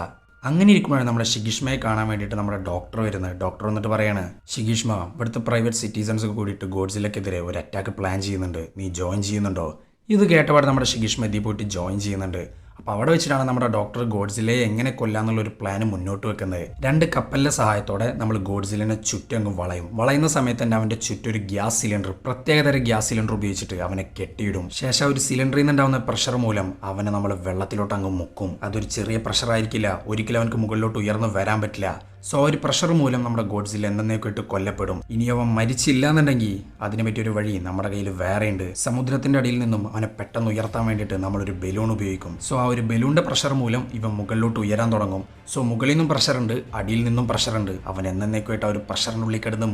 അങ്ങനെ ഇരിക്കുമ്പോഴാണ് നമ്മുടെ ഷിഗിഷ്മയെ കാണാൻ വേണ്ടിയിട്ട് നമ്മുടെ ഡോക്ടർ വരുന്നത്. ഡോക്ടർ വന്നിട്ട് പറയാണ്, ഷിഗിഷ്മ ഇവിടുത്തെ പ്രൈവറ്റ് സിറ്റിസൺസ് കൂടിയിട്ട് ഗോഡ്സിലക്കെതിരെ ഒരു അറ്റാക്ക് പ്ലാൻ ചെയ്യുന്നുണ്ട്, നീ ജോയിൻ ചെയ്യുന്നുണ്ടോ? ഇത് കേട്ടപാട് നമ്മുടെ ഷിഗിഷ്മ ഇതിൽ പോയിട്ട് ജോയിൻ ചെയ്യുന്നുണ്ട്. അപ്പോൾ അവിടെ വെച്ചിട്ടാണ് നമ്മുടെ ഡോക്ടർ ഗോഡ്സിലയെ എങ്ങനെ കൊല്ലാന്നുള്ളൊരു പ്ലാൻ മുന്നോട്ട് വെക്കുന്നത്. 2 കപ്പലിൻ്റെ സഹായത്തോടെ നമ്മൾ ഗോഡ്സിലിനെ ചുറ്റും അങ്ങ് വളയും. വളയുന്ന സമയത്ത് തന്നെ അവൻ്റെ ചുറ്റും ഒരു ഗ്യാസ് സിലിണ്ടർ, പ്രത്യേകതരം ഗ്യാസ് സിലിണ്ടർ ഉപയോഗിച്ചിട്ട് അവനെ കെട്ടിയിടും. ശേഷം ഒരു സിലിണ്ടറിൽ നിന്നുണ്ടാവുന്ന പ്രഷർ മൂലം അവനെ നമ്മൾ വെള്ളത്തിലോട്ട് അങ്ങ് മുക്കും. അതൊരു ചെറിയ പ്രഷർ ആയിരിക്കില്ല, ഒരിക്കലും അവനക്ക് മുകളിലോട്ട് ഉയർന്നു വരാൻ പറ്റില്ല. സോ ഒരു പ്രഷർ മൂലം നമ്മുടെ ഗോഡ്സിൽ എന്നേക്കും ഇട്ട് കൊല്ലപ്പെടും. ഇനി അവൻ മരിച്ചില്ല എന്നുണ്ടെങ്കിൽ അതിനെ പറ്റിയൊരു വഴി നമ്മുടെ കയ്യിൽ വേറെയുണ്ട്. സമുദ്രത്തിന്റെ അടിയിൽ നിന്നും അവനെ പെട്ടെന്ന് ഉയർത്താൻ വേണ്ടിയിട്ട് നമ്മളൊരു ബലൂൺ ഉപയോഗിക്കും. സോ ആ ഒരു ബലൂണിന്റെ പ്രഷർ മൂലം ഇവൻ മുകളിലോട്ട് ഉയരാൻ തുടങ്ങും. സോ മുകളിൽ നിന്നും പ്രഷർ ഉണ്ട്, അടിയിൽ നിന്നും പ്രഷർ ഉണ്ട്. അവൻ എന്നേക്കുമായിട്ട് ആ ഒരു പ്രഷറിനുള്ളിൽ കിടന്ന്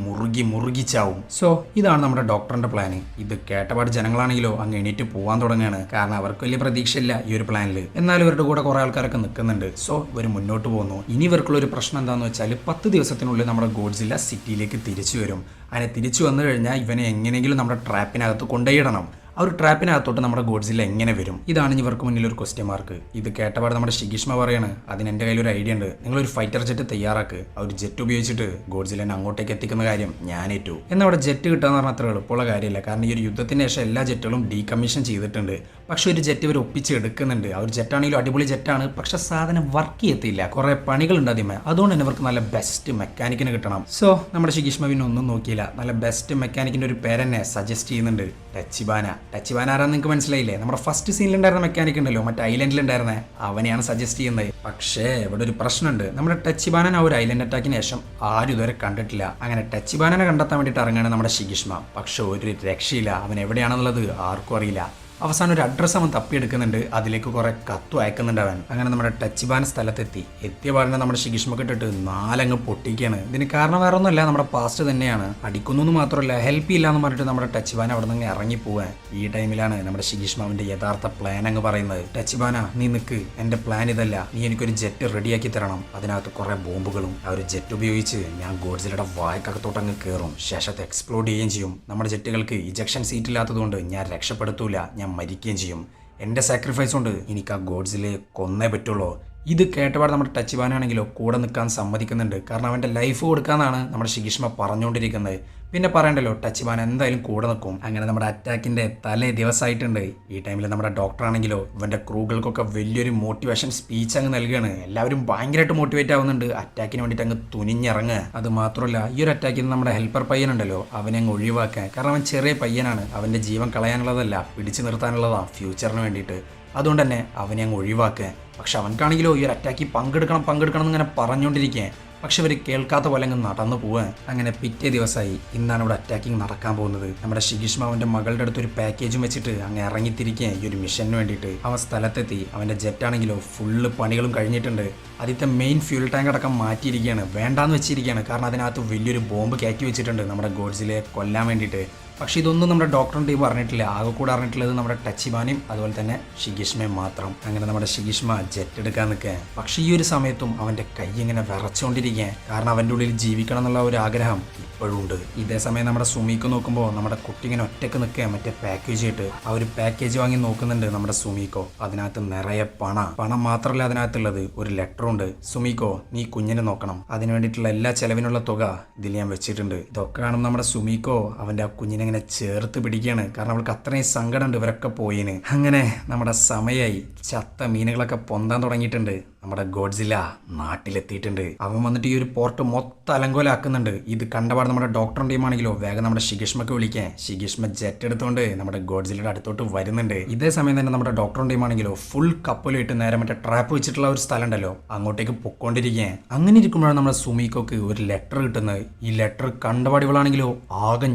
മുറുകി ചാവും. സോ ഇതാണ് നമ്മുടെ ഡോക്ടറിന്റെ പ്ലാൻ. ഇത് കേട്ടപാട് ജനങ്ങളാണെങ്കിലോ അങ്ങ് എണീറ്റ് പോകാൻ തുടങ്ങുകയാണ്. കാരണം അവർക്ക് വലിയ പ്രതീക്ഷയില്ല ഈ ഒരു പ്ലാനിൽ. എന്നാലും ഇവരുടെ കൂടെ കുറെ ആൾക്കാരൊക്കെ നിൽക്കുന്നുണ്ട്. സോ ഇവർ മുന്നോട്ട് പോകുന്നു. ഇനി ഇവർക്കുള്ള ഒരു പ്രശ്നം എന്താണെന്ന് വെച്ചാൽ 10 ദിവസത്തിനുള്ളിൽ നമ്മുടെ ഗോഡ്സില്ല സിറ്റിയിലേക്ക് തിരിച്ചു വരും. അങ്ങനെ തിരിച്ചു വന്നു കഴിഞ്ഞാൽ ഇവനെ എങ്ങനെയെങ്കിലും നമ്മുടെ ട്രാപ്പിനകത്ത് കൊണ്ടുപോയിടണം. ആ ഒരു ട്രാപ്പിനകത്തോട്ട് നമ്മുടെ ഗോഡ്സില്ല എങ്ങനെ വരും? ഇതാണ് ഇവർക്ക് മുന്നിൽ ഒരു ക്വസ്റ്റ്യൻ മാർക്ക്. ഇത് കേട്ടപാട് നമ്മുടെ ഷിഗിഷ്മ പറയാണ്, അതിന് എൻ്റെ കയ്യിൽ ഒരു ഐഡിയ ഉണ്ട്. നിങ്ങളൊരു ഫൈറ്റർ ജെറ്റ് തയ്യാറാക്ക്. ആ ഒരു ജെറ്റ് ഉപയോഗിച്ചിട്ട് ഗോഡ്സിലിനെ അങ്ങോട്ടേക്ക് എത്തിക്കുന്ന കാര്യം ഞാൻ ഏറ്റു. എന്നാൽ അവിടെ ജെറ്റ് കിട്ടാന്ന് പറഞ്ഞാൽ അത്ര എളുപ്പമുള്ള കാര്യമില്ല. കാരണം ഈ ഒരു യുദ്ധത്തിന് ശേഷം എല്ലാ ജെറ്റുകളും ഡീകമ്മീഷൻ ചെയ്തിട്ടുണ്ട്. പക്ഷെ ഒരു ജെറ്റ് ഇവർ ഒപ്പിച്ചെടുക്കുന്നുണ്ട്. ആ ഒരു ജെറ്റാണെങ്കിലും അടിപൊളി ജെറ്റാണ്, പക്ഷെ സാധനം വർക്ക് ചെയ്യത്തില്ല. കുറെ പണികളുണ്ട് ആദ്യമേ. അതുകൊണ്ട് തന്നെ ഇവർക്ക് നല്ല ബെസ്റ്റ് മെക്കാനിക്കിന് കിട്ടണം. സോ നമ്മുടെ ഷിഗിഷ്മ പിന്നെ ഒന്നും നോക്കിയില്ല, നല്ല ബെസ്റ്റ് മെക്കാനിക്കിന്റെ ഒരു പേരെന്നെ സജസ്റ്റ് ചെയ്യുന്നുണ്ട്, ടച്ചിബാന. ടച്ചിബാന ആരാന്ന് നിങ്ങൾക്ക് മനസ്സിലായില്ലേ? നമ്മുടെ ഫസ്റ്റ് സീനിലുണ്ടായിരുന്ന മെക്കാനിക് ഉണ്ടല്ലോ, മറ്റേ ഐലൻഡിലുണ്ടായിരുന്ന, അവനെയാണ് സജസ്റ്റ് ചെയ്യുന്നത്. പക്ഷേ ഇവിടെ ഒരു പ്രശ്നമുണ്ട്. നമ്മുടെ ടച്ചിബാനൻ ആ ഒരു ഐലൻഡ് അറ്റാക്കിന് ശേഷം ആരും ഇതുവരെ കണ്ടിട്ടില്ല. അങ്ങനെ ടച്ചിബാനനെ കണ്ടെത്താൻ വേണ്ടിയിട്ട് ഇറങ്ങുകയാണ് നമ്മുടെ ഷിഗിഷ്മ. പക്ഷെ ഒരു രക്ഷയില്ല, അവൻ എവിടെയാണെന്നുള്ളത് ആർക്കും അറിയില്ല. അവസാനം ഒരു അഡ്രസ്സ് അവൻ തപ്പിയെടുക്കുന്നുണ്ട്. അതിലേക്ക് കുറെ കത്തും അയക്കുന്നുണ്ട് അവൻ. അങ്ങനെ നമ്മുടെ ടച്ചിബാന സ്ഥലത്തെത്തി. എത്തിയ പാടിനെ നമ്മുടെ ഷിഗിഷ്മക്ക് ഇട്ടിട്ട് 4 പൊട്ടിക്കുകയാണ്. ഇതിന് കാരണം വേറെ ഒന്നുമല്ല, നമ്മുടെ പാസ്റ്റ് തന്നെയാണ്. അടിക്കുന്നു മാത്രമല്ല, ഹെൽപ്പ് ചെയ്യില്ല എന്ന് പറഞ്ഞിട്ട് നമ്മുടെ ടച്ചിബാന അവിടെ നിന്ന് ഇറങ്ങിപ്പോവാൻ. ഈ ടൈമിലാണ് നമ്മുടെ ഷിഗിഷ്മാവിന്റെ യഥാർത്ഥ പ്ലാൻ അങ്ങ് പറയുന്നത്. ടച്ചിബാന നീ നിൽക്ക്, എന്റെ പ്ലാൻ ഇതല്ല, നീ എനിക്കൊരു ജെറ്റ് റെഡിയാക്കി തരണം. അതിനകത്ത് കുറെ ബോംബുകളും. ആ ഒരു ജെറ്റ് ഉപയോഗിച്ച് ഞാൻ ഗോഡ്സിലയുടെ വായ്ക്കകത്തോട്ട് അങ്ങ് കയറും. ശേഷത്തെ എക്സ്പ്ലോഡ് ചെയ്യുകയും ചെയ്യും. നമ്മുടെ ജെറ്റുകൾക്ക് ഇജക്ഷൻ സീറ്റ് ഇല്ലാത്തതുകൊണ്ട് ഞാൻ രക്ഷപ്പെടുത്തൂല, ഞാൻ മരിക്കുകയും ചെയ്യും. എൻ്റെ സാക്രിഫൈസ് കൊണ്ട് എനിക്ക് ആ ഗോഡ്സിലെ കൊന്നേ പറ്റുള്ളൂ. ഇത് കേട്ടപാട് നമ്മുടെ ടച്ചിബാനാണെങ്കിലോ കൂടെ നിൽക്കാൻ സമ്മതിക്കുന്നുണ്ട്. കാരണം അവൻ്റെ ലൈഫ് കൊടുക്കാമെന്നാണ് നമ്മുടെ ഷിഗിഷ്മ പറഞ്ഞുകൊണ്ടിരിക്കുന്നത്. പിന്നെ പറയണ്ടല്ലോ ടച്ചിബാൻ എന്തായാലും കൂടെ നിൽക്കും. അങ്ങനെ നമ്മുടെ അറ്റാക്കിന്റെ തലേ ദിവസമായിട്ടുണ്ട്. ഈ ടൈമിൽ നമ്മുടെ ഡോക്ടർ ആണെങ്കിലോ ഇവന്റെ ക്രൂകൾക്കൊക്കെ വലിയൊരു മോട്ടിവേഷൻ സ്പീച്ച് അങ്ങ് നൽകുകയാണ്. എല്ലാവരും ഭയങ്കരമായിട്ട് മോട്ടിവേറ്റ് ആവുന്നുണ്ട് അറ്റാക്കിന് വേണ്ടിയിട്ട് അങ്ങ് തുനിഞ്ഞിറങ്ങുക. അത് മാത്രമല്ല ഈ ഒരു അറ്റാക്കിൽ നമ്മുടെ ഹെൽപ്പർ പയ്യനുണ്ടല്ലോ അവനെ അങ്ങ് ഒഴിവാക്കാൻ. കാരണം അവൻ ചെറിയ പയ്യനാണ്, അവന്റെ ജീവൻ കളയാനുള്ളതല്ല പിടിച്ചു നിർത്താനുള്ളതാണ് ഫ്യൂച്ചറിന് വേണ്ടിയിട്ട്. അതുകൊണ്ട് തന്നെ അവനെ അങ്ങ് ഒഴിവാക്കുക. പക്ഷെ അവൻക്കാണെങ്കിലോ ഈ ഒരു അറ്റാക്കിൽ പങ്കെടുക്കണം എന്നിങ്ങനെ പറഞ്ഞുകൊണ്ടിരിക്കുക. പക്ഷെ ഇവർ കേൾക്കാത്ത പോലെ അങ്ങ് നടന്നു പോവാൻ. അങ്ങനെ പിറ്റേ ദിവസമായി. ഇന്നാണ് ഇവിടെ അറ്റാക്കിങ് നടക്കാൻ പോകുന്നത്. നമ്മുടെ ഷിഗിഷ്മ അവൻ്റെ മകളുടെ അടുത്ത് ഒരു പാക്കേജും വെച്ചിട്ട് അങ്ങ് ഇറങ്ങിത്തിരിക്കുക ഈ ഒരു മിഷന് വേണ്ടിയിട്ട്. അവൻ സ്ഥലത്തെത്തി. അവൻ്റെ ജെറ്റാണെങ്കിലോ ഫുള്ള് പണികളും കഴിഞ്ഞിട്ടുണ്ട്. ആദ്യത്തെ മെയിൻ ഫ്യൂൽ ടാങ്ക് അടക്കം മാറ്റിയിരിക്കുകയാണ്, വേണ്ടാന്ന് വെച്ചിരിക്കുകയാണ്. കാരണം അതിനകത്ത് വലിയൊരു ബോംബ് കയറ്റി വെച്ചിട്ടുണ്ട് നമ്മുടെ ഗോഡ്സിലെ കൊല്ലാൻ വേണ്ടിയിട്ട്. പക്ഷെ ഇതൊന്നും നമ്മുടെ ഡോക്ടറും ടീം പറഞ്ഞിട്ടില്ല. ആകെ കൂടെ അറിഞ്ഞിട്ടുള്ളത് നമ്മുടെ ടച്ചിബാനും അതുപോലെ തന്നെ ഷിഗിഷ്മയും മാത്രം. അങ്ങനെ നമ്മുടെ ഷിഗിഷ്മ ജെറ്റ് എടുക്കാൻ നിൽക്കുക. പക്ഷെ ഈ ഒരു സമയത്തും അവൻ്റെ കൈ ഇങ്ങനെ വിറച്ചുകൊണ്ടിരിക്കുക. കാരണം അവൻ്റെ ഉള്ളിൽ ജീവിക്കണം എന്നുള്ള ഒരു ആഗ്രഹം ഇപ്പോഴും ഉണ്ട്. ഇതേ സമയം നമ്മുടെ സുമിക്ക് നോക്കുമ്പോൾ നമ്മുടെ കുട്ടി ഇങ്ങനെ ഒറ്റയ്ക്ക് നിൽക്കുക മറ്റേ പാക്കേജ് ആയിട്ട്. ആ ഒരു പാക്കേജ് വാങ്ങി നോക്കുന്നുണ്ട് നമ്മുടെ സുമിക്കോ. അതിനകത്ത് നിറയെ പണം മാത്രമല്ല അതിനകത്തുള്ളത് ഒരു ലെറ്ററും ഉണ്ട്. സുമിക്കോ നീ കുഞ്ഞിനെ നോക്കണം, അതിന് വേണ്ടിയിട്ടുള്ള എല്ലാ ചെലവിനുള്ള തുക ഇതിൽ ഞാൻ വെച്ചിട്ടുണ്ട്. ഇതൊക്കെ കാണും നമ്മുടെ സുമിക്കോ അവൻ്റെ ആ കുഞ്ഞിനെ ഇങ്ങനെ ചേർത്ത് പിടിക്കുകയാണ്. കാരണം അവൾക്ക് അത്രയും സങ്കടമുണ്ട് ഇവരൊക്കെ പോയിന്. അങ്ങനെ നമ്മുടെ സമയമായി. ചത്ത മീനുകളൊക്കെ പൊന്താൻ തുടങ്ങിയിട്ടുണ്ട്. നമ്മുടെ ഗോഡ്സില്ല നാട്ടിലെത്തിയിട്ടുണ്ട്. അവൻ വന്നിട്ട് ഈ ഒരു പോർട്ട് മൊത്തം അലങ്കോലാക്കുന്നുണ്ട്. ഇത് കണ്ടപാട് നമ്മുടെ ഡോക്ടറും ടീമാണെങ്കിലോ വേഗം നമ്മുടെ ഷിഗിഷ്മക്ക് വിളിക്കാൻ. ഷിഗിഷ്മ ജെറ്റ് എടുത്തുകൊണ്ട് നമ്മുടെ ഗോഡ്സിലയുടെ അടുത്തോട്ട് വരുന്നുണ്ട്. ഇതേ സമയം തന്നെ നമ്മുടെ ഡോക്ടറും ടീമാണെങ്കിലോ ഫുൾ കപ്പലിട്ട് നേരെ മറ്റേ ട്രാപ്പ് വെച്ചിട്ടുള്ള ഒരു സ്ഥലം ഉണ്ടല്ലോ അങ്ങോട്ടേക്ക് പൊക്കോണ്ടിരിക്കാൻ. അങ്ങനെ ഇരിക്കുമ്പോഴാണ് നമ്മുടെ സുമിക്കോക്ക് ഒരു ലെറ്റർ കിട്ടുന്നത്. ഈ ലെറ്റർ കണ്ടപാടികളാണെങ്കിലോ ആകെ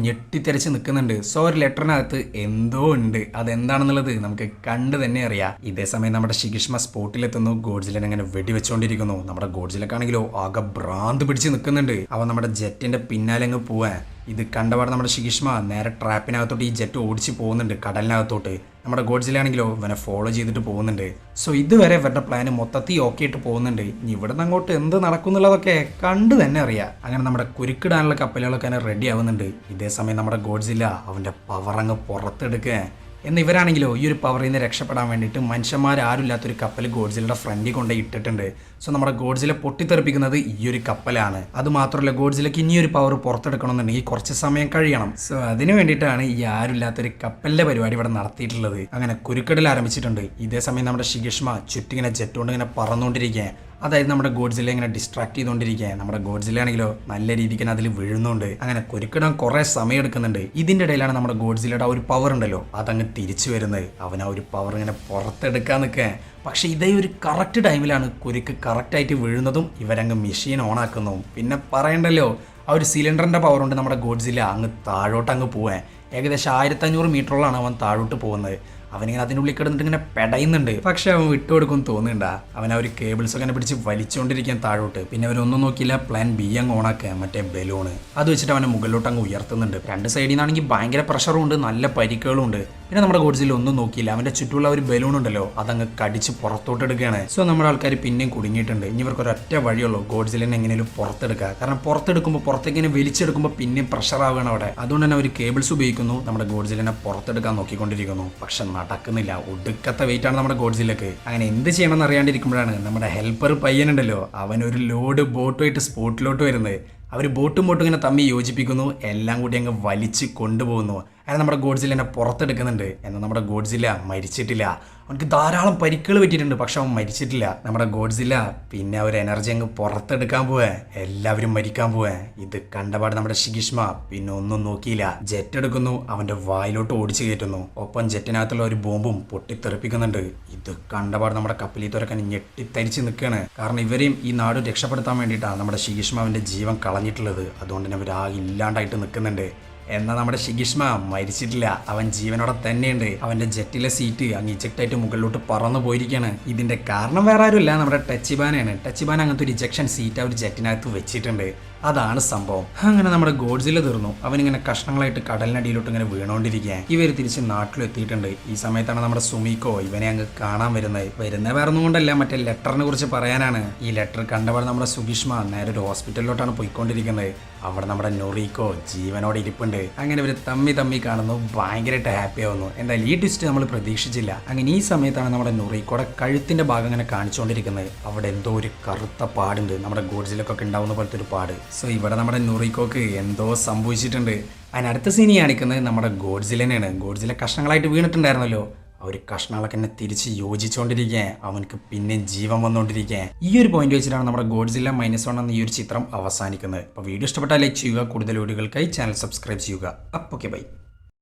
ഞെട്ടിത്തെരച്ച് നിൽക്കുന്നുണ്ട്. സോ ഒരു ലെറ്ററിനകത്ത് എന്തോ ഉണ്ട്. അതെന്താണെന്നുള്ളത് നമുക്ക് കണ്ടു തന്നെ അറിയാം. ഇതേ സമയം നമ്മുടെ ഷിഗിഷ്മ സ്പോട്ടിലെത്തുന്നു. ഗോഡ്സിലെ വെടിവെച്ചോണ്ടിരിക്കുന്നു. നമ്മുടെ ഗോഡ്സിലൊക്കെയാണെങ്കിലോ ആകെ ഭ്രാന്ത് പിടിച്ച് നിൽക്കുന്നുണ്ട്. അവൻ നമ്മുടെ ജെറ്റിന്റെ പിന്നാലെ അങ്ങ് പോവാൻ. ഇത് കണ്ടപാട് നമ്മുടെ ഷിഗിഷ്മ നേരെ ട്രാപ്പിനകത്തോട്ട് ഈ ജെറ്റ് ഓടിച്ച് പോകുന്നുണ്ട് കടലിനകത്തോട്ട്. നമ്മുടെ ഗോഡ്സിലാണെങ്കിലോ ഇവനെ ഫോളോ ചെയ്തിട്ട് പോകുന്നുണ്ട്. സോ ഇതുവരെ ഇവരുടെ പ്ലാന് മൊത്തത്തിൽ ഓക്കെ ആയിട്ട് പോകുന്നുണ്ട്. ഇനി ഇവിടെ നിന്ന് അങ്ങോട്ട് എന്ത് നടക്കുന്നുള്ളതൊക്കെ കണ്ടു തന്നെ അറിയാം. അങ്ങനെ നമ്മുടെ കുരുക്കിടാനുള്ള കപ്പലുകളൊക്കെ റെഡി ആവുന്നുണ്ട്. ഇതേ സമയം നമ്മുടെ ഗോഡ്സില്ല അവൻ്റെ പവർ അങ്ങ് പുറത്തെടുക്കുക. എന്നാൽ ഇവരാണെങ്കിലോ ഈ ഒരു പവറിൽ നിന്ന് രക്ഷപ്പെടാൻ വേണ്ടിയിട്ട് മനുഷ്യന്മാരാരും ഇല്ലാത്തൊരു കപ്പൽ ഗോഡ്സിലയുടെ ഫ്രണ്ടിൽ കൊണ്ട് ഇട്ടിട്ടുണ്ട്. സോ നമ്മുടെ ഗോഡ്സിലെ പൊട്ടിത്തെറിപ്പിക്കുന്നത് ഈ ഒരു കപ്പലാണ്. അത് മാത്രമല്ല ഗോഡ്സിലേക്ക് ഇനിയൊരു പവർ പുറത്തെടുക്കണമെന്നുണ്ടെങ്കിൽ കുറച്ച് സമയം കഴിയണം. സോ അതിന് വേണ്ടിയിട്ടാണ് ഈ ആരും ഇല്ലാത്തൊരു കപ്പലിന്റെ പരിപാടി ഇവിടെ നടത്തിയിട്ടുള്ളത്. അങ്ങനെ കുരുക്കടൽ ആരംഭിച്ചിട്ടുണ്ട്. ഇതേ സമയം നമ്മുടെ ഷിഗിഷ്മ ചുറ്റിങ്ങനെ ജെറ്റ് കൊണ്ട് ഇങ്ങനെ പറന്നുകൊണ്ടിരിക്കുക. അതായത് നമ്മുടെ ഗോഡ്സിലെ ഇങ്ങനെ ഡിസ്ട്രാക്ട് ചെയ്തുകൊണ്ടിരിക്കുക. നമ്മുടെ ഗോഡ്സിലാണെങ്കിലോ നല്ല രീതിക്ക് അതിൽ വീഴുന്നുണ്ട്. അങ്ങനെ കുരുക്കിടാൻ കുറേ സമയം എടുക്കുന്നുണ്ട്. ഇതിൻ്റെ ഇടയിലാണ് നമ്മുടെ ഗോഡ്സിലയുടെ ആ ഒരു പവർ ഉണ്ടല്ലോ അതങ്ങ് തിരിച്ചു വരുന്നത്. അവൻ ആ ഒരു പവർ ഇങ്ങനെ പുറത്തെടുക്കാൻ നിൽക്കുക. പക്ഷേ ഇതേ ഒരു കറക്റ്റ് ടൈമിലാണ് കുരുക്ക് കറക്റ്റായിട്ട് വീഴുന്നതും ഇവരങ്ങ് മെഷീൻ ഓൺ ആക്കുന്നതും. പിന്നെ പറയണ്ടല്ലോ ആ ഒരു സിലിണ്ടറിൻ്റെ പവർ കൊണ്ട് നമ്മുടെ ഗോഡ്സില അങ്ങ് താഴോട്ട് അങ്ങ് പോവാൻ. ഏകദേശം 1500 മീറ്ററോളാണ് അവൻ താഴോട്ട് പോകുന്നത്. അവനിങ്ങനെ അതിനുള്ളിൽ കിടന്നിട്ട് ഇങ്ങനെ പെടയുന്നുണ്ട്. പക്ഷെ അവൻ വിട്ടുകൊടുക്കും തോന്നുന്നുണ്ടാ. അവൻ ആ ഒരു കേബിൾസ് ഒക്കെ പിടിച്ച് വലിച്ചുകൊണ്ടിരിക്കാൻ താഴോട്ട്. പിന്നെ അവരൊന്നും നോക്കിയില്ല, പ്ലാൻ ബി അങ്ങ് ഓണാക്കുക. മറ്റേ ബലൂണ് അത് വെച്ചിട്ട് അവനെ മുകളിലോട്ട് അങ്ങ് ഉയർത്തുന്നുണ്ട്. രണ്ട് സൈഡിൽ നിന്നാണെങ്കിൽ ഭയങ്കര പ്രഷറും ഉണ്ട്, നല്ല പരിക്കുകളും ഉണ്ട്. പിന്നെ നമ്മുടെ ഗോഡ്സിൽ ഒന്നും നോക്കിയില്ല, അവന്റെ ചുറ്റുമുള്ള ഒരു ബലൂൺ ഉണ്ടല്ലോ അതങ്ങ് കടിച്ച് പുറത്തോട്ട് എടുക്കുകയാണ്. സോ നമ്മുടെ ആൾക്കാർ പിന്നെയും കുടുങ്ങിയിട്ടുണ്ട്. ഇനി ഇവർക്ക് ഒരൊറ്റ വഴിയുള്ളൂ ഗോഡ്സിലിനെ എങ്ങനെയും പുറത്തെടുക്കുക. കാരണം പുറത്തെടുക്കുമ്പോൾ പുറത്തേക്ക് ഇങ്ങനെ വലിച്ചെടുക്കുമ്പോൾ പിന്നെയും പ്രഷർ ആവുകയാണ് അവിടെ. അതുകൊണ്ട് തന്നെ അവർ കേബിൾസ് ഉപയോഗിക്കുന്നു. നമ്മുടെ ഗോഡ്സിലിനെ പുറത്തെടുക്കാൻ നോക്കിക്കൊണ്ടിരിക്കുന്നു. പക്ഷെ നടക്കുന്നില്ല. ഒടുക്കത്തെ വെയിറ്റ് ആണ് നമ്മുടെ ഗോഡ്സിലേക്ക്. അങ്ങനെ എന്ത് ചെയ്യണമെന്ന് അറിയാണ്ടിരിക്കുമ്പോഴാണ് നമ്മുടെ ഹെൽപ്പർ പയ്യനുണ്ടല്ലോ അവൻ ഒരു ലോഡ് ബോട്ടുമായിട്ട് സ്പോട്ടിലോട്ട് വരുന്നത്. അവർ ബോട്ടും ഇങ്ങനെ തമ്മി യോജിപ്പിക്കുന്നു. എല്ലാം കൂടി അങ്ങ് വലിച്ച് കൊണ്ടുപോകുന്നു. അങ്ങനെ നമ്മുടെ ഗോഡ്സില എന്നെ പുറത്തെടുക്കുന്നുണ്ട്. എന്നാൽ നമ്മുടെ ഗോഡ്സില മരിച്ചിട്ടില്ല. അവനക്ക് ധാരാളം പരിക്കുകൾ പറ്റിയിട്ടുണ്ട്, പക്ഷെ അവൻ മരിച്ചിട്ടില്ല. നമ്മുടെ ഗോഡ്സില പിന്നെ ഒരു എനർജി അങ്ങ് പുറത്തെടുക്കാൻ പോവേ. എല്ലാവരും മരിക്കാൻ പോവേ. ഇത് കണ്ടപാട് നമ്മുടെ ഷിഗിഷ്മ പിന്നെ ഒന്നും നോക്കിയില്ല, ജെറ്റ് എടുക്കുന്നു, അവന്റെ വായിലോട്ട് ഓടിച്ചു കയറ്റുന്നു. ഒപ്പം ജെറ്റിനകത്തുള്ള ഒരു ബോംബും പൊട്ടിത്തെറിപ്പിക്കുന്നുണ്ട്. ഇത് കണ്ടപാട് നമ്മുടെ കപ്പലിൽ തുറക്കാൻ ഞെട്ടിത്തരിച്ച് നിൽക്കുകയാണ്. കാരണം ഇവരെയും ഈ നാട് രക്ഷപ്പെടുത്താൻ വേണ്ടിയിട്ടാണ് നമ്മുടെ ഷിഗിഷ്മ അവന്റെ ജീവൻ കളഞ്ഞിട്ടുള്ളത്. അതുകൊണ്ട് തന്നെ അവർ ആകെ ഇല്ലാണ്ടായിട്ട് നിൽക്കുന്നുണ്ട്. എന്നാൽ നമ്മുടെ ഷിഗിഷ്മ മരിച്ചിട്ടില്ല, അവൻ ജീവനോടെ തന്നെയുണ്ട്. അവന്റെ ജെറ്റിലെ സീറ്റ് അങ്ങ് ഇജക്റ്റായിട്ട് മുകളിലോട്ട് പറന്നു പോയിരിക്കുകയാണ്. ഇതിന്റെ കാരണം വേറെ ആരുമില്ല, നമ്മുടെ ടച്ചിബാനാണ്. ടച്ചിബാൻ അങ്ങനത്തെ ഒരു ഇജക്ഷൻ സീറ്റ് അവർ ജെറ്റിനകത്ത് വെച്ചിട്ടുണ്ട്. അതാണ് സംഭവം. അങ്ങനെ നമ്മുടെ ഗോഡ്സില തീർന്നു. അവനിങ്ങനെ കഷ്ണങ്ങളായിട്ട് കടലിനടിയിലോട്ട് ഇങ്ങനെ വീണോണ്ടിരിക്കുക. ഇവർ തിരിച്ച് നാട്ടിലെത്തിയിട്ടുണ്ട്. ഈ സമയത്താണ് നമ്മുടെ സുമിക്കോ ഇവനെ അങ്ങ് കാണാൻ വരുന്നത് വേറെ ഒന്നും കൊണ്ടല്ല, മറ്റേ ലെറ്ററിനെ കുറിച്ച് പറയാനാണ്. ഈ ലെറ്റർ കണ്ടപാട് നമ്മുടെ സുഗിഷ്മ നേരെ ഒരു ഹോസ്പിറ്റലിലോട്ടാണ് പോയിക്കൊണ്ടിരിക്കുന്നത്. അവിടെ നമ്മുടെ നൊറീക്കോ ജീവനോടെ ഇരിപ്പുണ്ട്. അങ്ങനെ ഇവർ തമ്മി കാണുന്നു, ഭയങ്കരമായിട്ട് ഹാപ്പി ആവുന്നു. എന്തായാലും ഈ ട്വിസ്റ്റ് നമ്മൾ പ്രതീക്ഷിച്ചില്ല. അങ്ങനെ ഈ സമയത്താണ് നമ്മുടെ നൊറീക്കോടെ കഴുത്തിന്റെ ഭാഗം ഇങ്ങനെ കാണിച്ചുകൊണ്ടിരിക്കുന്നത്. അവിടെ എന്തോ ഒരു കറുത്ത പാടുണ്ട്, നമ്മുടെ ഗോഡ്സിലൊക്കെ ഉണ്ടാവുന്ന പോലത്തെ ഒരു പാട്. സോ ഇവിടെ നമ്മുടെ നൂറിക്കോക്ക് എന്തോ സംഭവിച്ചിട്ടുണ്ട്. അതിനടുത്ത സീനി കാണിക്കുന്നത് നമ്മുടെ ഗോഡ്സിലനെയാണ്. ഗോഡ്സിലെ കഷ്ണങ്ങളായിട്ട് വീണിട്ടുണ്ടായിരുന്നല്ലോ, ആ ഒരു കഷ്ണങ്ങളൊക്കെ എന്നെ തിരിച്ച് യോജിച്ചുകൊണ്ടിരിക്കുക, അവനക്ക് പിന്നെ ജീവൻ വന്നുകൊണ്ടിരിക്കുക. ഈ ഒരു പോയിന്റ് വെച്ചിട്ടാണ് നമ്മുടെ ഗോഡ്സില്ല -1 എന്ന ഈ ഒരു ചിത്രം അവസാനിക്കുന്നത്. അപ്പോൾ വീഡിയോ ഇഷ്ടപ്പെട്ടാൽ ലൈക്ക് ചെയ്യുക, കൂടുതൽ വീഡിയോകൾക്കായി ചാനൽ സബ്സ്ക്രൈബ് ചെയ്യുക. അപ്പോൾ ഓക്കെ ബൈ.